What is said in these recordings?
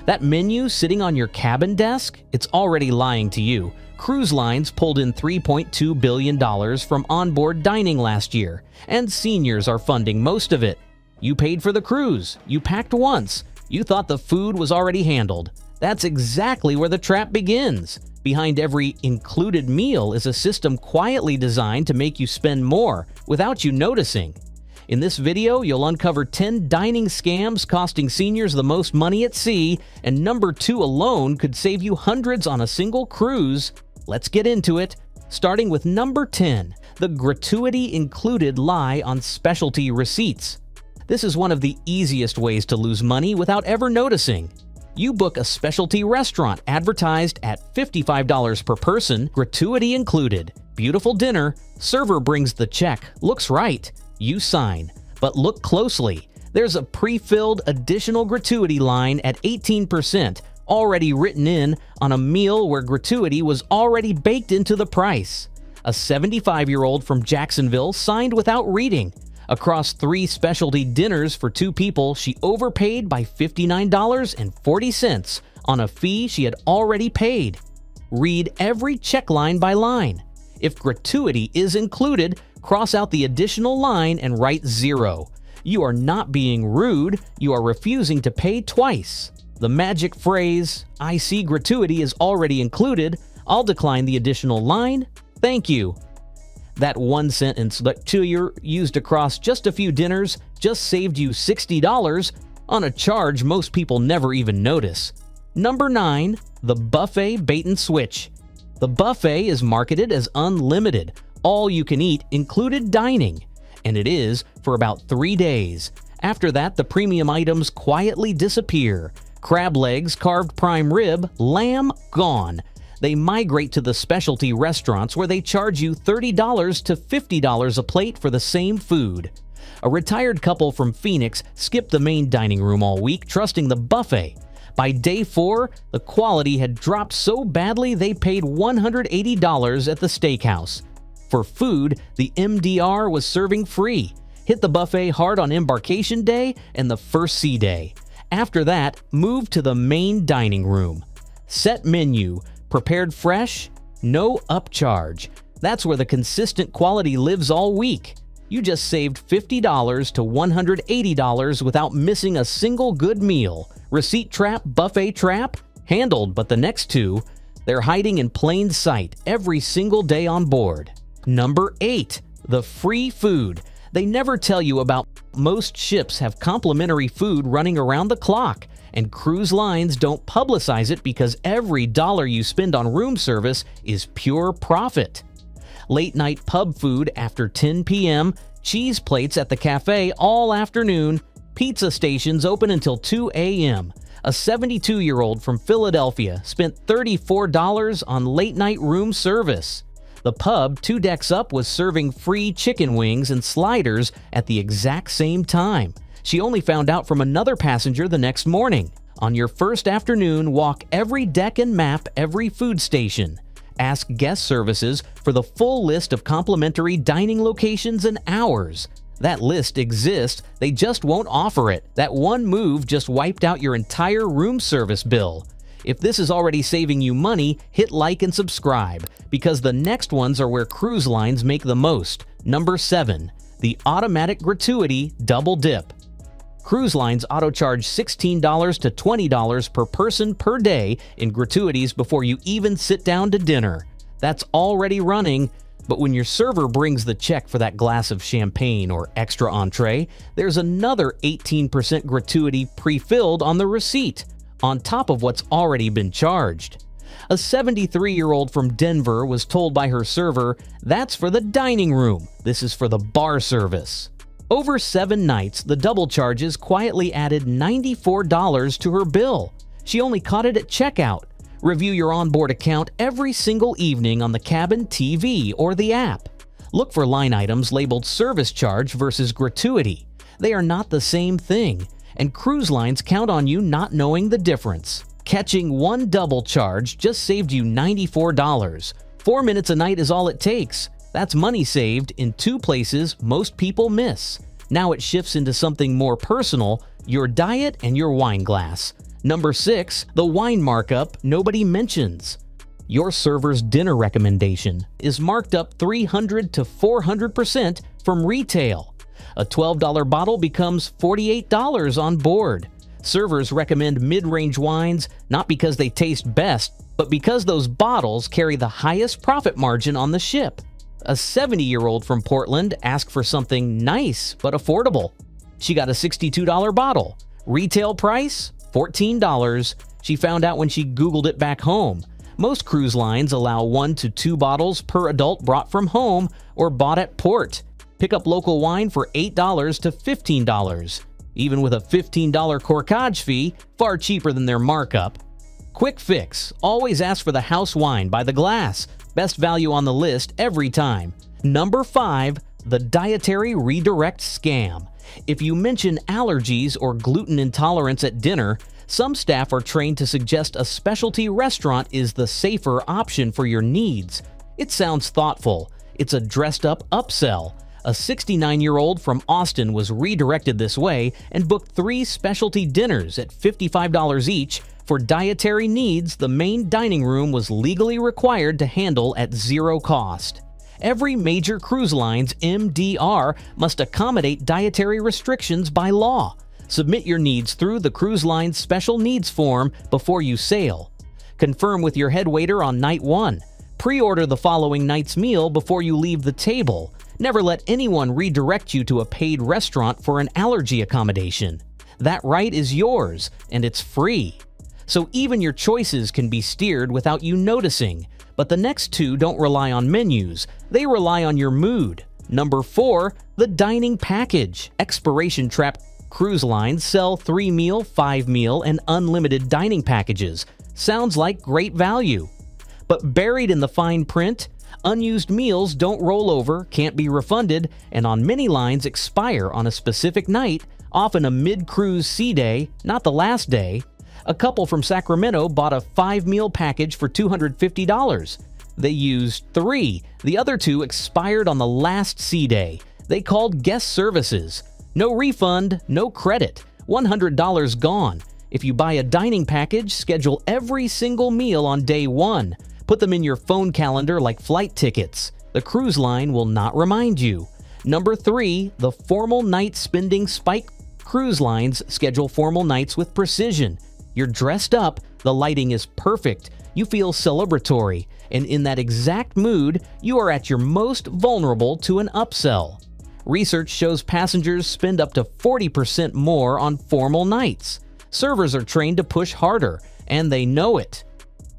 That menu sitting on your cabin desk, it's already lying to you. Cruise lines pulled in $3.2 billion from onboard dining last year, and seniors are funding most of it. You paid for the cruise, you packed once, you thought the food was already handled. That's exactly where the trap begins. Behind every included meal is a system quietly designed to make you spend more without you noticing. In this video, you'll uncover 10 dining scams costing seniors the most money at sea, and number 2 alone could save you hundreds on a single cruise. Let's get into it, starting with number 10, the gratuity included lie on specialty receipts. This is one of the easiest ways to lose money without ever noticing. You book a specialty restaurant advertised at $55 per person, gratuity included. Beautiful dinner, server brings the check, looks right. You sign, but look closely. There's a pre-filled additional gratuity line at 18%, already written in on a meal where gratuity was already baked into the price. A 75-year-old from Jacksonville signed without reading. Across 3 specialty dinners for 2 people, she overpaid by $59.40 on a fee she had already paid. Read every check line by line. If gratuity is included, cross out the additional line and write 0. You are not being rude, you are refusing to pay twice. The magic phrase, "I see gratuity is already included, I'll decline the additional line, thank you." That one sentence that you used across just a few dinners just saved you $60 on a charge most people never even notice. Number 9, the buffet bait and switch. The buffet is marketed as unlimited, all-you-can-eat included dining, and it is for about 3 days. After that, the premium items quietly disappear. Crab legs, carved prime rib, lamb, gone. They migrate to the specialty restaurants where they charge you $30 to $50 a plate for the same food. A retired couple from Phoenix skipped the main dining room all week, trusting the buffet. By day 4, the quality had dropped so badly they paid $180 at the steakhouse. For food, the MDR was serving free. Hit the buffet hard on embarkation day and the first sea day. After that, move to the main dining room. Set menu, prepared fresh, no upcharge. That's where the consistent quality lives all week. You just saved $50 to $180 without missing a single good meal. Receipt trap, buffet trap? Handled, but the next 2, they're hiding in plain sight every single day on board. Number 8, the free food. They never tell you about most ships have complimentary food running around the clock, and cruise lines don't publicize it because every dollar you spend on room service is pure profit. Late-night pub food after 10 p.m., cheese plates at the cafe all afternoon, pizza stations open until 2 a.m. A 72-year-old from Philadelphia spent $34 on late-night room service. The pub 2 decks up was serving free chicken wings and sliders at the exact same time. She only found out from another passenger the next morning. On your first afternoon, walk every deck and map every food station. Ask guest services for the full list of complimentary dining locations and hours. That list exists, they just won't offer it. That one move just wiped out your entire room service bill. If this is already saving you money, hit like and subscribe, because the next ones are where cruise lines make the most. Number 7, the automatic gratuity double dip. Cruise lines auto-charge $16 to $20 per person per day in gratuities before you even sit down to dinner. That's already running, but when your server brings the check for that glass of champagne or extra entree, there's another 18% gratuity pre-filled on the receipt, on top of what's already been charged. A 73-year-old from Denver was told by her server, "That's for the dining room. This is for the bar service." Over 7 nights, the double charges quietly added $94 to her bill. She only caught it at checkout. Review your onboard account every single evening on the cabin TV or the app. Look for line items labeled service charge versus gratuity. They are not the same thing, and cruise lines count on you not knowing the difference. Catching one double charge just saved you $94. 4 minutes a night is all it takes. That's money saved in 2 places most people miss. Now it shifts into something more personal, your diet and your wine glass. Number 6. The wine markup nobody mentions. Your server's dinner recommendation is marked up 300 to 400% from retail. A $12 bottle becomes $48 on board. Servers recommend mid-range wines not because they taste best, but because those bottles carry the highest profit margin on the ship. A 70-year-old from Portland asked for something nice but affordable. She got a $62 bottle. Retail price? $14. She found out when she Googled it back home. Most cruise lines allow 1 to 2 bottles per adult brought from home or bought at port. Pick up local wine for $8 to $15. Even with a $15 corkage fee, far cheaper than their markup. Quick fix. Always ask for the house wine by the glass. Best value on the list every time. Number 5. The Dietary redirect scam. If you mention allergies or gluten intolerance at dinner, some staff are trained to suggest a specialty restaurant is the safer option for your needs. It sounds thoughtful. It's a dressed-up upsell. A 69-year-old from Austin was redirected this way and booked 3 specialty dinners at $55 each. For dietary needs the main dining room was legally required to handle at zero cost. Every major cruise line's MDR must accommodate dietary restrictions by law. Submit your needs through the cruise line's special needs form before you sail. Confirm with your head waiter on night 1. Pre-order the following night's meal before you leave the table. Never let anyone redirect you to a paid restaurant for an allergy accommodation. That right is yours, and it's free. So even your choices can be steered without you noticing. But the next 2 don't rely on menus, they rely on your mood. Number 4. The dining package. Expiration trap cruise lines sell 3-meal, 5-meal, and unlimited dining packages. Sounds like great value. But buried in the fine print, unused meals don't roll over, can't be refunded, and on many lines expire on a specific night, often a mid-cruise sea day, not the last day. A couple from Sacramento bought a 5-meal package for $250. They used 3. The other 2 expired on the last sea day. They called guest services. No refund, no credit. $100 gone. If you buy a dining package, schedule every single meal on day 1. Put them in your phone calendar like flight tickets. The cruise line will not remind you. Number 3. The formal night spending spike. Cruise lines schedule formal nights with precision. You're dressed up, the lighting is perfect, you feel celebratory, and in that exact mood, you are at your most vulnerable to an upsell. Research shows passengers spend up to 40% more on formal nights. Servers are trained to push harder, and they know it.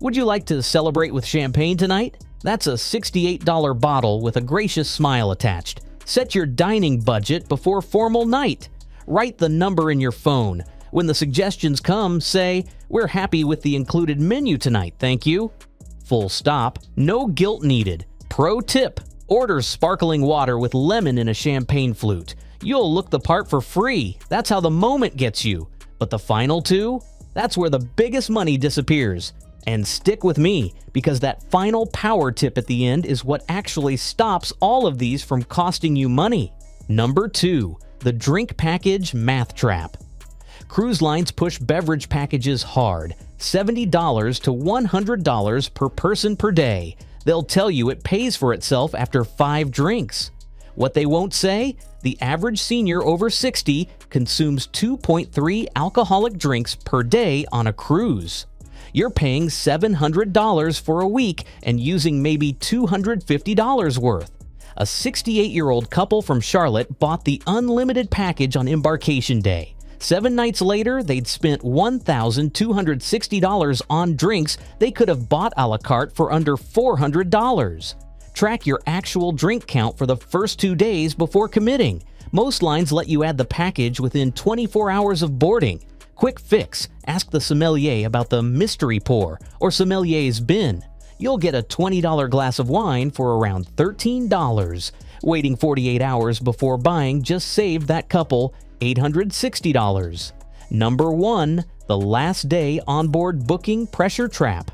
Would you like to celebrate with champagne tonight? That's a $68 bottle with a gracious smile attached. Set your dining budget before formal night. Write the number in your phone. When the suggestions come, say, "We're happy with the included menu tonight, thank you." Full stop. No guilt needed. Pro tip: order sparkling water with lemon in a champagne flute. You'll look the part for free. That's how the moment gets you. But the final 2? That's where the biggest money disappears. And stick with me, because that final power tip at the end is what actually stops all of these from costing you money. Number 2. The drink package math trap. Cruise lines push beverage packages hard, $70 to $100 per person per day. They'll tell you it pays for itself after 5 drinks. What they won't say? The average senior over 60 consumes 2.3 alcoholic drinks per day on a cruise. You're paying $700 for a week and using maybe $250 worth. A 68-year-old couple from Charlotte bought the unlimited package on embarkation day. 7 nights later, they'd spent $1,260 on drinks they could have bought a la carte for under $400. Track your actual drink count for the first 2 days before committing. Most lines let you add the package within 24 hours of boarding. Quick fix: ask the sommelier about the mystery pour or sommelier's bin. You'll get a $20 glass of wine for around $13. Waiting 48 hours before buying just saved that couple $860. Number 1. The last day onboard booking pressure trap.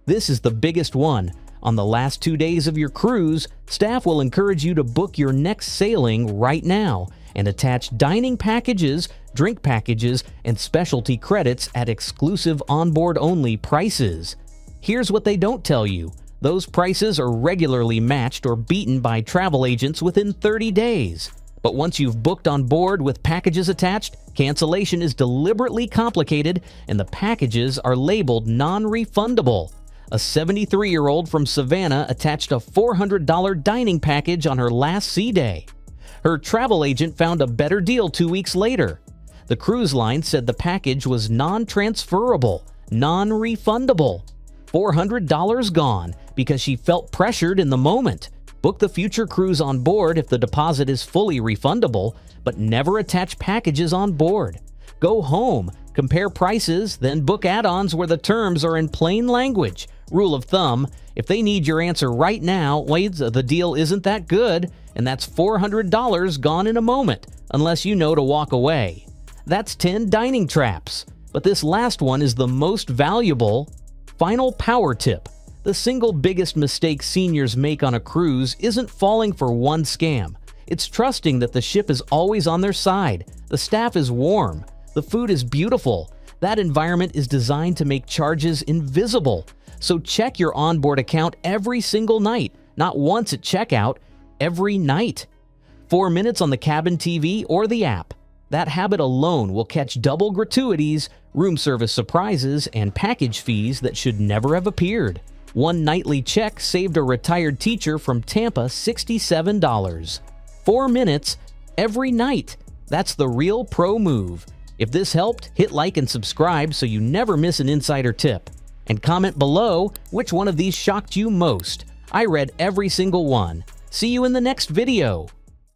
This is the biggest one. On the last 2 days of your cruise, staff will encourage you to book your next sailing right now, and attach dining packages, drink packages, and specialty credits at exclusive onboard-only prices. Here's what they don't tell you. Those prices are regularly matched or beaten by travel agents within 30 days. But once you've booked on board with packages attached, cancellation is deliberately complicated and the packages are labeled non-refundable. A 73-year-old from Savannah attached a $400 dining package on her last sea day. Her travel agent found a better deal 2 weeks later. The cruise line said the package was non-transferable, non-refundable. $400 gone because she felt pressured in the moment. Book the future cruise on board if the deposit is fully refundable, but never attach packages on board. Go home, compare prices, then book add-ons where the terms are in plain language. Rule of thumb, if they need your answer right now, the deal isn't that good, and that's $400 gone in a moment, unless you know to walk away. That's 10 dining traps. But this last one is the most valuable. Final power tip. The single biggest mistake seniors make on a cruise isn't falling for one scam. It's trusting that the ship is always on their side. The staff is warm. The food is beautiful. That environment is designed to make charges invisible. So check your onboard account every single night, not once at checkout, every night. 4 minutes on the cabin TV or the app. That habit alone will catch double gratuities, room service surprises, and package fees that should never have appeared. One nightly check saved a retired teacher from Tampa $67. 4 minutes every night. That's the real pro move. If this helped, hit like and subscribe so you never miss an insider tip. And comment below which one of these shocked you most. I read every single one. See you in the next video.